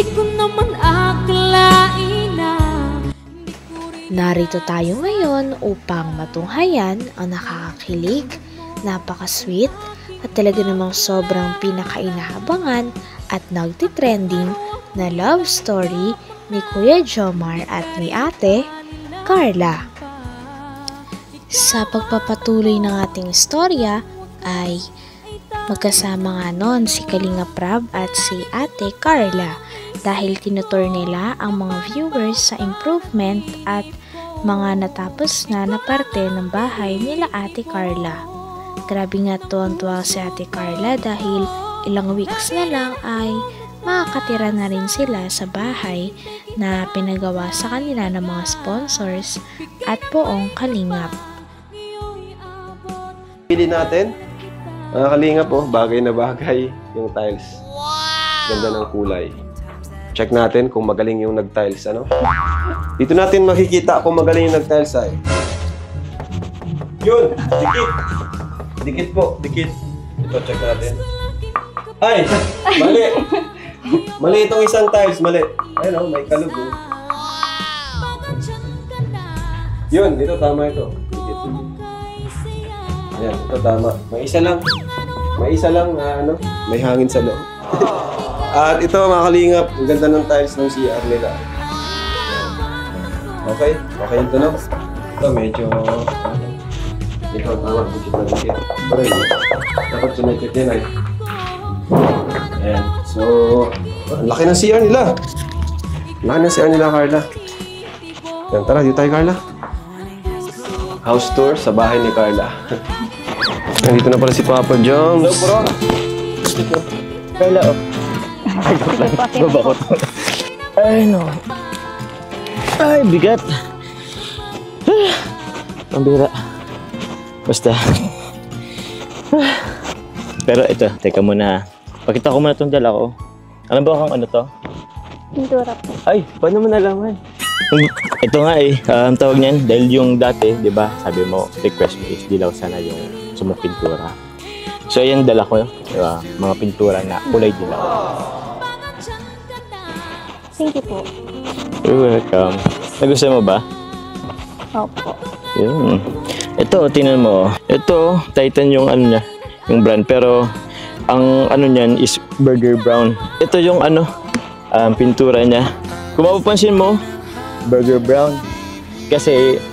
ko naman akalain na. Narito tayo ngayon upang matunghayan ang nakakakilig, napaka-sweet at talaga namang sobrang pinakainahabangan at nagtitrending na love story ni Kuya Jomar at ni Ate Carla. Sa pagpapatuloy ng ating istorya ay magkasama nga noon si Kalinga Prab at si Ate Carla dahil tinutur nila ang mga viewers sa improvement at mga natapos na parte ng bahay nila Ate Carla. Grabe nga tuwang-tuwa si Ate Carla dahil ilang weeks na lang ay makakatira na rin sila sa bahay na pinagawa sa kanila ng mga sponsors at buong kalingap. Pili natin, kalingap bagay na bagay yung tiles. Ganda ng kulay. Check natin kung magaling yung nag-tiles, ano? Dito natin makikita kung magaling yung nag-tiles ay. Yun! Dikit! Dikit po, dikit. Ito, check natin. Ay! Mali! Mali itong isang tiles, mali. Ayun may kalug. Yun, ito tama ito. Dikit. Ayan, ito tama. May isa lang. May isa lang, may hangin sa loob. At ito mga kalingap, ang ganda ng tiles ng CR nila. Okay? Okay ito na. Ito medyo, ito tawag, dikit na dikit. Pero dapat sumikit din ay. Ayan. So, laki ng CR nila. Laki ng CR nila, Carla. Ayan, tara, dito tayo, Carla. House tour sa bahay ni Carla. Nandito na pala si Papa Joms. Hello, bro. Carla, babakot. Ay, no. Ay, bigat. Pambira. Basta. Pero ito, teka muna. Pakita ko muna itong dala ko. Alam ba kung ano to? Pintura po. Ay, paano mo nalaman? Ito nga ang tawag niyan, dahil yung dati, di ba, sabi mo, request mo is dilaw sana yung sumupintura. So, ayan dala ko, diba, mga pintura na kulay dilaw. Thank you po. You're welcome. Nagustuhan mo ba? Opo. Yun. Ito, tingnan mo. Ito, Titan yung ano niya, yung brand. Pero, ang ano niyan is Burger Brown. Ito yung pintura niya. Kung mapapansin mo, Burger Brown. Kasi,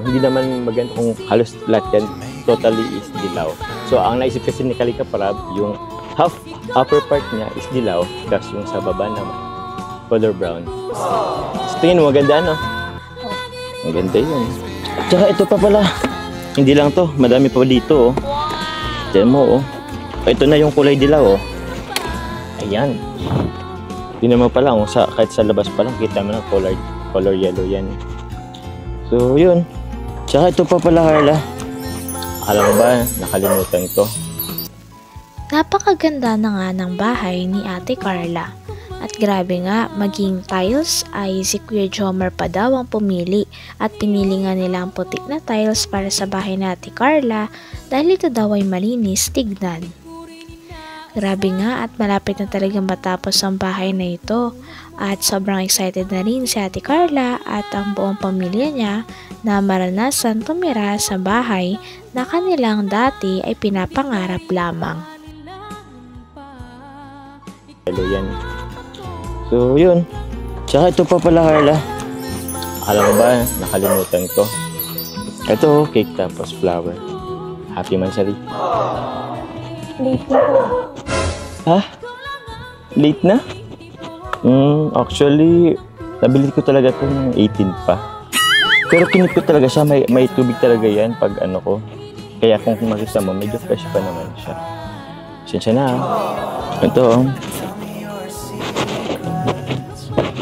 hindi naman maganda kung halos lahat yan totally is dilaw. So, ang naisip kasi ni Kalinga Prab, yung half upper part niya is dilaw, tapos yung sa baba naman, color brown. So, tingin mo, maganda, no? Maganda yun. Tsaka ito pa pala. Hindi lang to, madami pa dito, oh. Tignan mo, oh. Ito na yung kulay dilaw, oh. Ayan. Tingnan mo pa lang, oh. Kahit sa labas pa lang, kita mo na color yellow yan. So, yun. Tsaka ito pa pala, Carla. Alam mo ba, nakalimutan ko. Napakaganda na nga ng bahay ni Ate Carla. At grabe nga, maging tiles ay si Kuya Jomar pa daw ang pumili at pinili nga nila ang putik na tiles para sa bahay ni Ate Carla dahil ito daw ay malinis tignan. Grabe nga at malapit na talagang matapos ang bahay na ito at sobrang excited na rin si Ate Carla at ang buong pamilya niya na maranasan tumira sa bahay na kanilang dati ay pinapangarap lamang. Hello yan. So, yun. Tsaka ito pa pala, Carla. Alam mo ba, nakalimutan ko. Ito, cake tapos flower. Happy Mansari. Late na po. Ha? Late na? Actually, nabili ko talaga ito ng 18 pa. Pero kinip ko talaga siya. May tubig talaga yan pag ko. Kaya kung makita mo, medyo fresh pa naman siya. Sinsya na. Ito,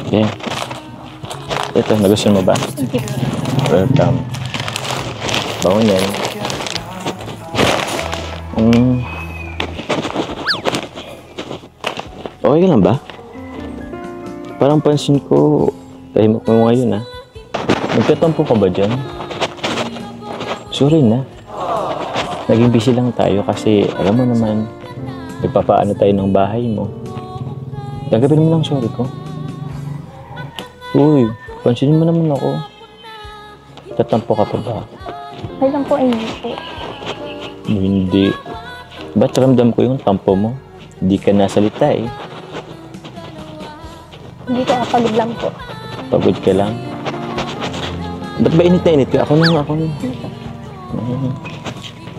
okay. Ito, nagustuhan mo ba? Welcome. Bango yan. Okay ka lang ba? Parang pansin ko, tahimok mo ngayon Nagtatampo ka ba dyan? Sorry na. Naging busy lang tayo kasi alam mo naman, nagpapaano tayo ng bahay mo. Gagawin mo lang sorry ko. Uy, pansinin mo naman ako. Tatampo ka pa ba? Ay lang po, ay hindi po. Hindi. Ba't ramdam ko yung tampo mo? Hindi ka nasalita eh. Hindi ko kapagod lang po. Pagod ka lang. Ba't ba init na init ka? Ako na.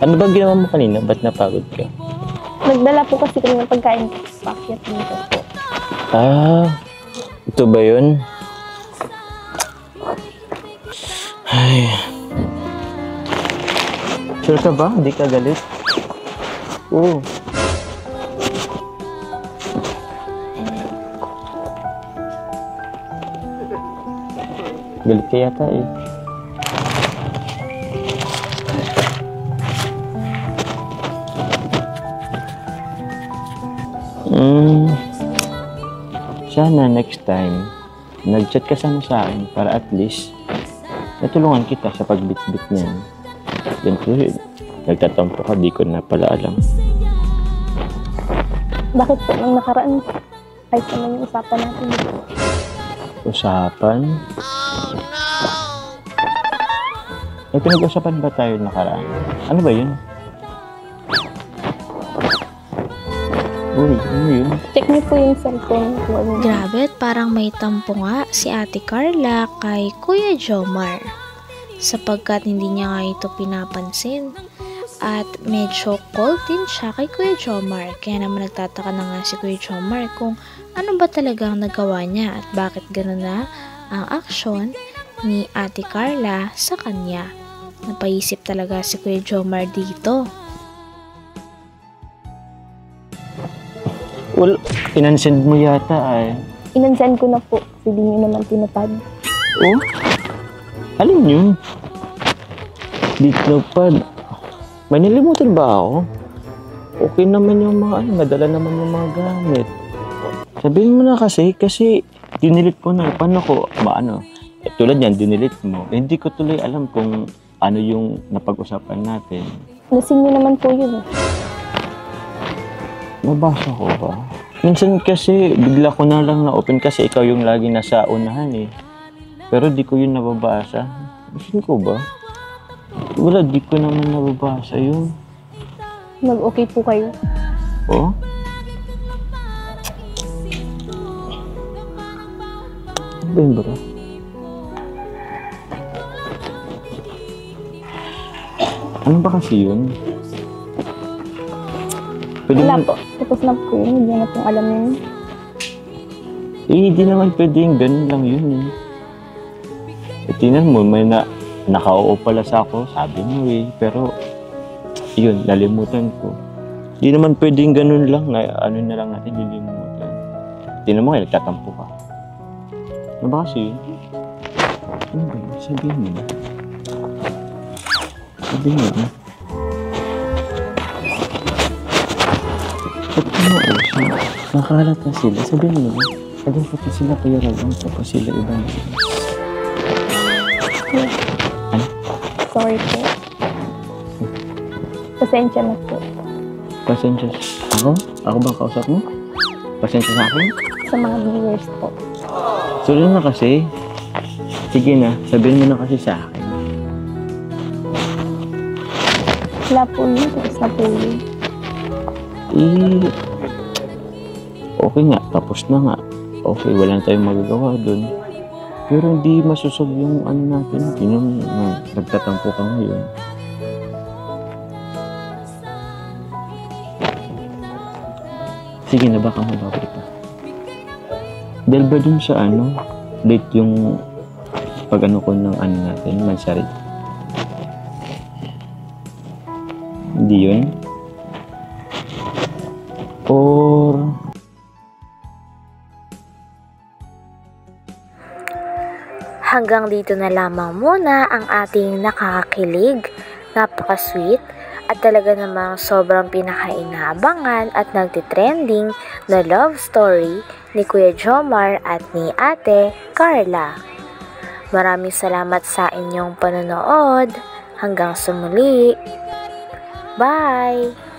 Ano ba ginawa mo kanina? Ba't napagod ka? Nagdala po kasi kami ng pagkain packet dito po. Ito ba yun? Ay. Sure ka ba? Hindi ka galit? Oo. Galit ka yata eh. Sana next time, nag-chat ka sana sa akin para at least natulungan kita sa pagbitbit niyan. Ganito yun. Nagtatampo ka, di ko na pala alam. Bakit po nang nakaraan? Ay, naman yung usapan natin dito. Usapan? May pinag-usapan ba tayo nakaraan? Ano ba yun? Uy, ano yun? Check niyo po yung cellphone ko. Grabe, at parang may tampo nga si Ate Carla kay Kuya Jomar. Sapagkat hindi niya nga ito pinapansin. At medyo cold din siya kay Kuya Jomar. Kaya naman nagtataka na nga si Kuya Jomar kung ano ba talagang nagawa niya at bakit gano'n na ang aksyon ni Ate Carla sa kanya. Napaisip talaga si Kuya Jomar dito. Well, inansend mo yata ay. Inansend ko na po. Kasi di niyo naman tinupad. Oh? Alin yun? Di tinupad. May nilimutan ba ako? Okay naman yung mga nadala naman yung mga gamit. Sabihin mo na kasi dinilit ko na. Paano ko, tulad yan, dinilit mo. Hindi ko tuloy alam kung ano yung napag-usapan natin. Nasin niyo naman po yun. Nabasa ko ba? Minsan kasi bigla ko na lang na-open kasi ikaw yung lagi nasa unahan eh. Pero di ko yun nababasa. Gusto ko ba? Wala, di ko naman nababasa yun. Mag-okay po kayo. Oh? Ano ba yun ba? Ano ba kasi yun? Wala po. Tapos na po yun. Hindi na pong alam yun. Hindi naman pwedeng ganun lang yun eh. Tingnan mo, may nakauo pala sa ako, sabi mo eh. Pero, yun, nalimutan ko. Hindi naman pwedeng ganun lang, na na lang natin, nilimutan. Tingnan mo, nagtatampo ka. Ano ba kasi yun? Ano ba yun? Sabihin mo na. Sabihin mo na. Ba't nakalat na sila? Sabihin mo na. Sabihin ko sila kaya ragang tapos sila iba na. Ano? Sorry po. Pasensya na po. Pasensya. Ako? Ako bang kausap mo? Pasensya sa akin? Sa mga viewers po. Sorry na kasi. Sige na, sabihin mo na kasi sa akin. Wala po yun. Tapos na po yun. Okay nga, tapos na nga. Okay, wala na tayong magagawa dun. Pero hindi masusog yung ano natin. Yung nagtatampo ka ngayon. Sige na, baka mabawi pa. Dahil ba dun sa late yung pag-ano ko ng natin, mansari? Hindi yun? Or hanggang dito na lamang muna ang ating nakakakilig, napaka-sweet, at talaga namang sobrang pinakainabangan at nagtitrending na love story ni Kuya Jomar at ni Ate Carla. Maraming salamat sa inyong panonood. Hanggang sa muli. Bye!